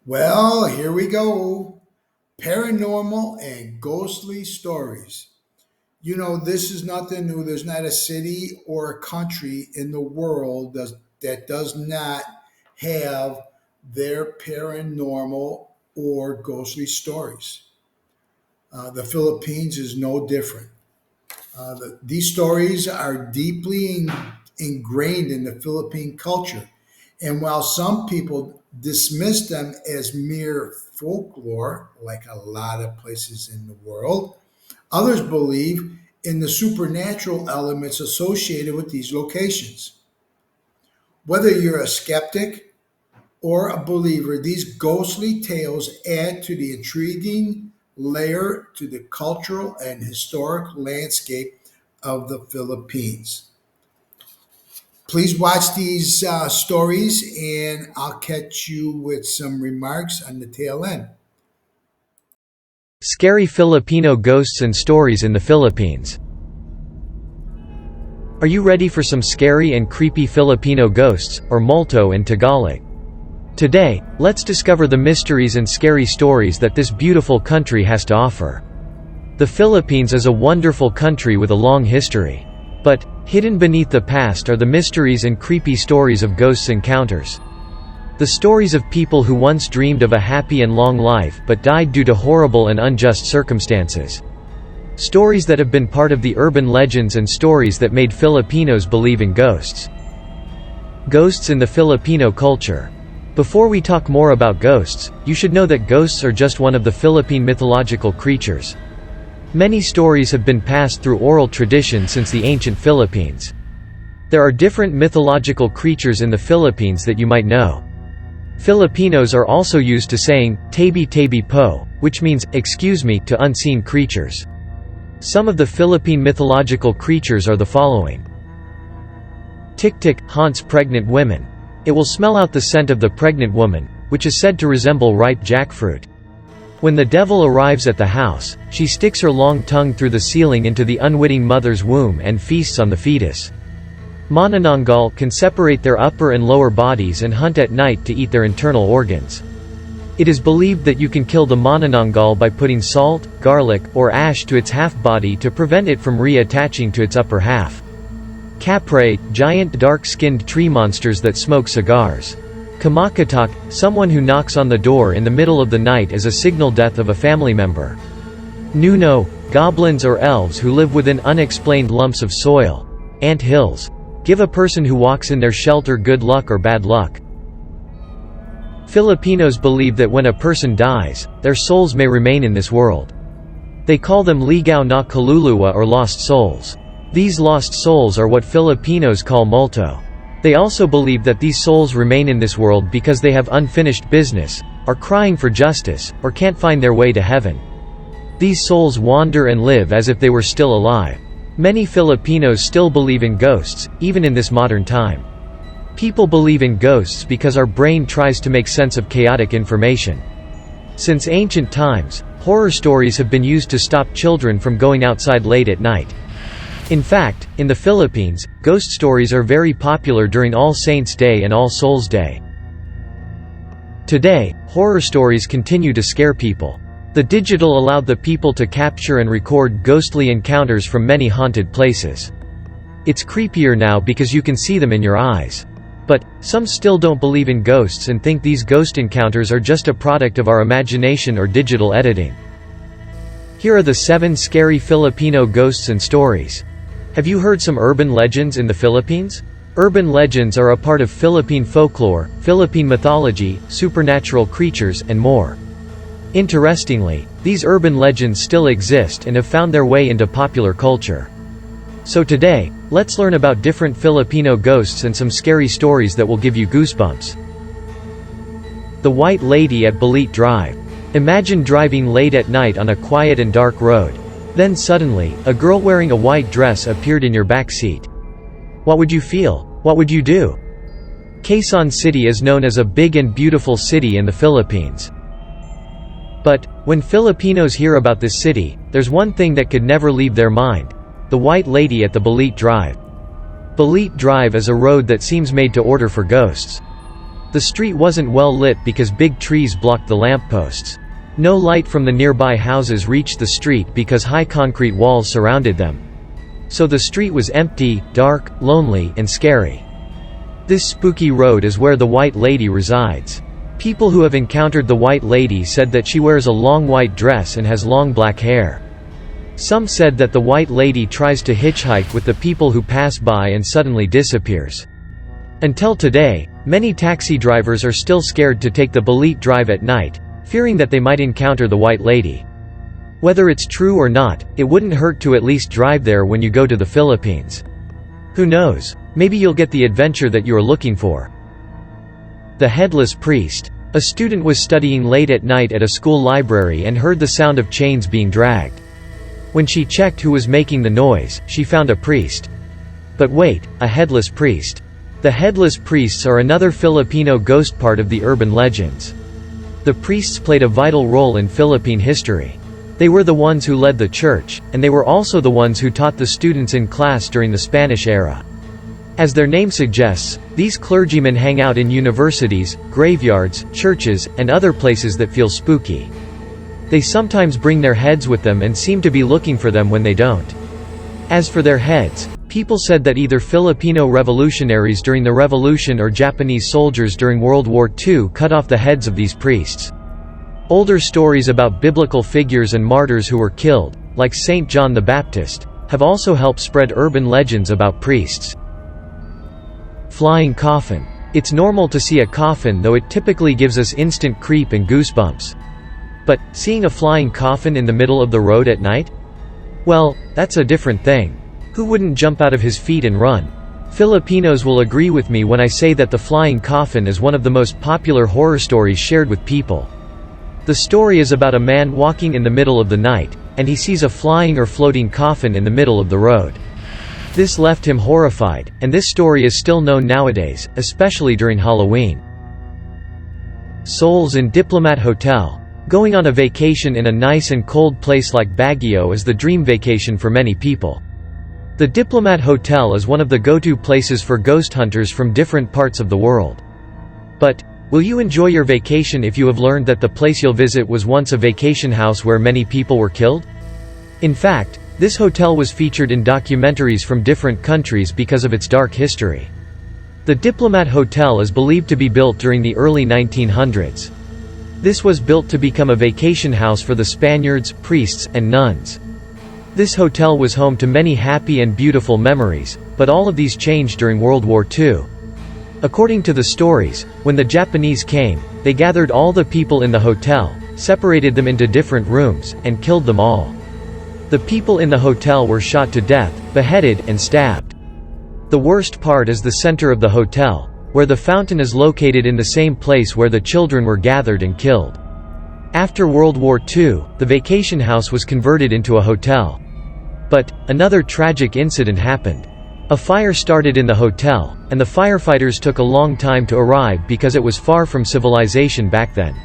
Well, here we go. Paranormal and ghostly stories. This is nothing new. There's not a city or a country in the world that does not have their paranormal or ghostly stories. The Philippines is no different. These stories are deeply ingrained in the Philippine culture. And while some people dismiss them as mere folklore, like a lot of places in the world, others believe in the supernatural elements associated with these locations. Whether you're a skeptic or a believer, these ghostly tales add to the intriguing layer to the cultural and historic landscape of the Philippines. Please watch these stories, and I'll catch you with some remarks on the tail end. Scary Filipino ghosts and stories in the Philippines. Are you ready for some scary and creepy Filipino ghosts, or multo in Tagalog? Today, let's discover the mysteries and scary stories that this beautiful country has to offer. The Philippines is a wonderful country with a long history. But, hidden beneath the past are the mysteries and creepy stories of ghosts encounters. The stories of people who once dreamed of a happy and long life but died due to horrible and unjust circumstances. Stories that have been part of the urban legends and stories that made Filipinos believe in ghosts. Ghosts in the Filipino culture. Before we talk more about ghosts, you should know that ghosts are just one of the Philippine mythological creatures. Many stories have been passed through oral tradition since the ancient Philippines. There are different mythological creatures in the Philippines that you might know. Filipinos are also used to saying, "Tabi tabi po," which means, "excuse me," to unseen creatures. Some of the Philippine mythological creatures are the following. Tik-tik haunts pregnant women. It will smell out the scent of the pregnant woman, which is said to resemble ripe jackfruit. When the devil arrives at the house, she sticks her long tongue through the ceiling into the unwitting mother's womb and feasts on the fetus. Manananggal can separate their upper and lower bodies and hunt at night to eat their internal organs. It is believed that you can kill the manananggal by putting salt, garlic, or ash to its half-body to prevent it from reattaching to its upper half. Kapre, giant dark-skinned tree monsters that smoke cigars. Kamakatak, someone who knocks on the door in the middle of the night as a signal death of a family member. Nuno, goblins or elves who live within unexplained lumps of soil. Ant hills. Give a person who walks in their shelter good luck or bad luck. Filipinos believe that when a person dies, their souls may remain in this world. They call them ligaw na kaluluwa or lost souls. These lost souls are what Filipinos call multo. They also believe that these souls remain in this world because they have unfinished business, are crying for justice, or can't find their way to heaven. These souls wander and live as if they were still alive. Many Filipinos still believe in ghosts, even in this modern time. People believe in ghosts because our brain tries to make sense of chaotic information. Since ancient times, horror stories have been used to stop children from going outside late at night. In fact, in the Philippines, ghost stories are very popular during All Saints' Day and All Souls' Day. Today, horror stories continue to scare people. The digital allowed the people to capture and record ghostly encounters from many haunted places. It's creepier now because you can see them in your eyes. But, some still don't believe in ghosts and think these ghost encounters are just a product of our imagination or digital editing. Here are the 7 scary Filipino ghosts and stories. Have you heard some urban legends in the Philippines? Urban legends are a part of Philippine folklore, Philippine mythology, supernatural creatures, and more. Interestingly, these urban legends still exist and have found their way into popular culture. So today, let's learn about different Filipino ghosts and some scary stories that will give you goosebumps. The White Lady at Balete Drive. Imagine driving late at night on a quiet and dark road. Then suddenly, a girl wearing a white dress appeared in your back seat. What would you feel? What would you do? Quezon City is known as a big and beautiful city in the Philippines. But, when Filipinos hear about this city, there's one thing that could never leave their mind. The White Lady at the Balete Drive. Balete Drive is a road that seems made to order for ghosts. The street wasn't well lit because big trees blocked the lampposts. No light from the nearby houses reached the street because high concrete walls surrounded them. So the street was empty, dark, lonely, and scary. This spooky road is where the White Lady resides. People who have encountered the White Lady said that she wears a long white dress and has long black hair. Some said that the White Lady tries to hitchhike with the people who pass by and suddenly disappears. Until today, many taxi drivers are still scared to take the Balete drive at night, fearing that they might encounter the White Lady. Whether it's true or not, it wouldn't hurt to at least drive there when you go to the Philippines. Who knows, maybe you'll get the adventure that you are looking for. The Headless Priest. A student was studying late at night at a school library and heard the sound of chains being dragged. When she checked who was making the noise, she found a priest. But wait, a headless priest. The headless priests are another Filipino ghost part of the urban legends. The priests played a vital role in Philippine history. They were the ones who led the church, and they were also the ones who taught the students in class during the Spanish era. As their name suggests, these clergymen hang out in universities, graveyards, churches, and other places that feel spooky. They sometimes bring their heads with them and seem to be looking for them when they don't. As for their heads, people said that either Filipino revolutionaries during the revolution or Japanese soldiers during World War II cut off the heads of these priests. Older stories about biblical figures and martyrs who were killed, like Saint John the Baptist, have also helped spread urban legends about priests. Flying coffin. It's normal to see a coffin, though it typically gives us instant creep and goosebumps. But, seeing a flying coffin in the middle of the road at night? Well, that's a different thing. Who wouldn't jump out of his feet and run? Filipinos will agree with me when I say that the flying coffin is one of the most popular horror stories shared with people. The story is about a man walking in the middle of the night, and he sees a flying or floating coffin in the middle of the road. This left him horrified, and this story is still known nowadays, especially during Halloween. Souls in Diplomat Hotel. Going on a vacation in a nice and cold place like Baguio is the dream vacation for many people. The Diplomat Hotel is one of the go-to places for ghost hunters from different parts of the world. But, will you enjoy your vacation if you have learned that the place you'll visit was once a vacation house where many people were killed? In fact, this hotel was featured in documentaries from different countries because of its dark history. The Diplomat Hotel is believed to be built during the early 1900s. This was built to become a vacation house for the Spaniards, priests, and nuns. This hotel was home to many happy and beautiful memories, but all of these changed during World War II. According to the stories, when the Japanese came, they gathered all the people in the hotel, separated them into different rooms, and killed them all. The people in the hotel were shot to death, beheaded, and stabbed. The worst part is the center of the hotel, where the fountain is located in the same place where the children were gathered and killed. After World War II, the vacation house was converted into a hotel. But, another tragic incident happened. A fire started in the hotel, and the firefighters took a long time to arrive because it was far from civilization back then.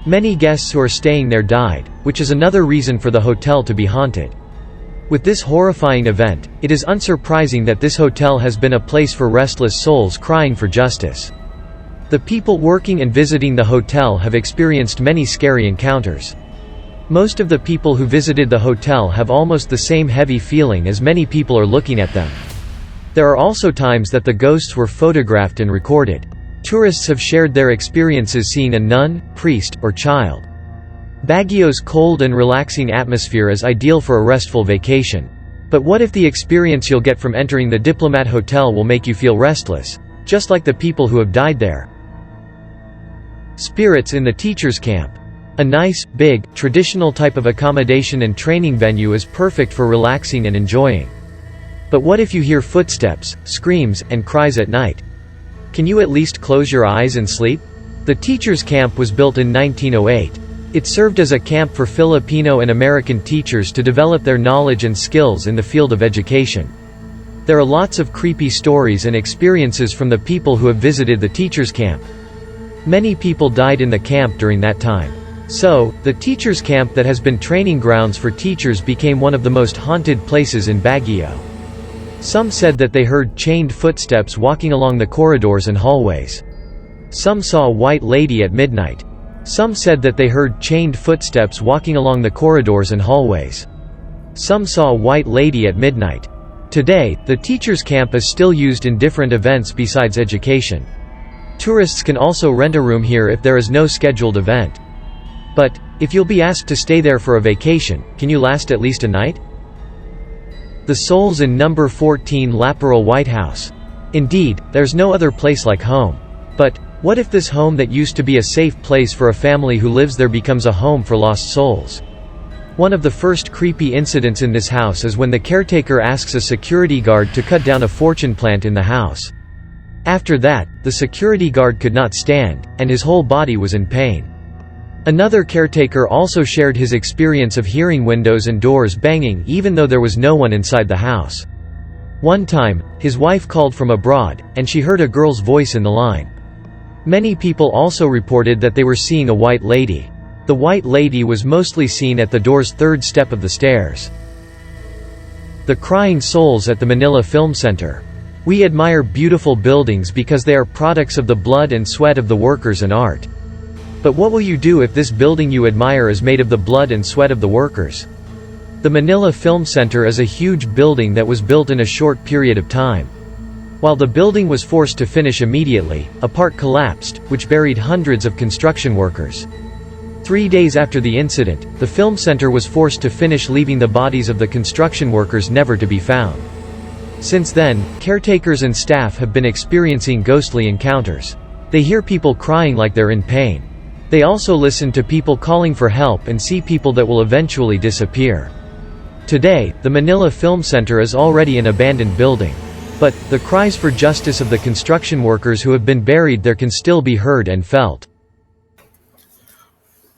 Many guests who are staying there died, which is another reason for the hotel to be haunted. With this horrifying event, it is unsurprising that this hotel has been a place for restless souls crying for justice. The people working and visiting the hotel have experienced many scary encounters. Most of the people who visited the hotel have almost the same heavy feeling as many people are looking at them. There are also times that the ghosts were photographed and recorded. Tourists have shared their experiences seeing a nun, priest, or child. Baguio's cold and relaxing atmosphere is ideal for a restful vacation. But what if the experience you'll get from entering the Diplomat Hotel will make you feel restless, just like the people who have died there? Spirits in the teacher's camp. A nice, big, traditional type of accommodation and training venue is perfect for relaxing and enjoying. But what if you hear footsteps, screams, and cries at night? Can you at least close your eyes and sleep? The teacher's camp was built in 1908. It served as a camp for Filipino and American teachers to develop their knowledge and skills in the field of education. There are lots of creepy stories and experiences from the people who have visited the teacher's camp. Many people died in the camp during that time. So, the teacher's camp that has been training grounds for teachers became one of the most haunted places in Baguio. Some said that they heard chained footsteps walking along the corridors and hallways. Some saw a white lady at midnight. Some said that they heard chained footsteps walking along the corridors and hallways. Some saw a white lady at midnight. Today, the teacher's camp is still used in different events besides education. Tourists can also rent a room here if there is no scheduled event. But, if you'll be asked to stay there for a vacation, can you last at least a night? The souls in number 14 Laperal White House. Indeed, there's no other place like home. But, what if this home that used to be a safe place for a family who lives there becomes a home for lost souls? One of the first creepy incidents in this house is when the caretaker asks a security guard to cut down a fortune plant in the house. After that, the security guard could not stand, and his whole body was in pain. Another caretaker also shared his experience of hearing windows and doors banging even though there was no one inside the house. One time, his wife called from abroad, and she heard a girl's voice in the line. Many people also reported that they were seeing a white lady. The white lady was mostly seen at the door's third step of the stairs. The crying souls at the Manila Film Center. We admire beautiful buildings because they are products of the blood and sweat of the workers and art. But what will you do if this building you admire is made of the blood and sweat of the workers? The Manila Film Center is a huge building that was built in a short period of time. While the building was forced to finish immediately, a part collapsed, which buried hundreds of construction workers. 3 days after the incident, the film center was forced to finish, leaving the bodies of the construction workers never to be found. Since then, caretakers and staff have been experiencing ghostly encounters. They hear people crying like they're in pain. They also listen to people calling for help and see people that will eventually disappear. Today, the Manila Film Center is already an abandoned building. But, the cries for justice of the construction workers who have been buried there can still be heard and felt.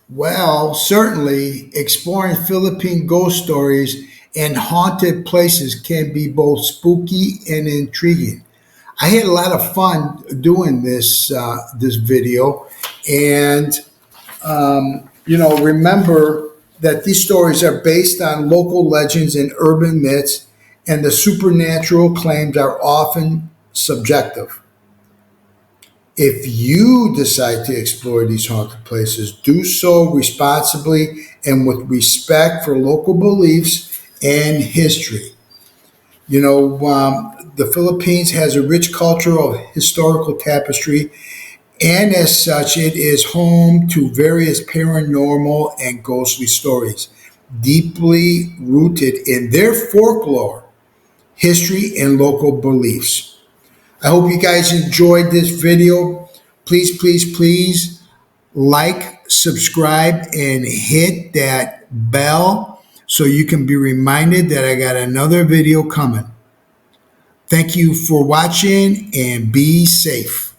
Well, certainly, exploring Philippine ghost stories and haunted places can be both spooky and intriguing. I had a lot of fun doing this video, and remember that these stories are based on local legends and urban myths, and the supernatural claims are often subjective. If you decide to explore these haunted places, do so responsibly and with respect for local beliefs and history. The Philippines has a rich culture of historical tapestry, and as such, it is home to various paranormal and ghostly stories, deeply rooted in their folklore, history, and local beliefs. I hope you guys enjoyed this video. Please, please, please like, subscribe, and hit that bell so you can be reminded that I got another video coming. Thank you for watching and be safe.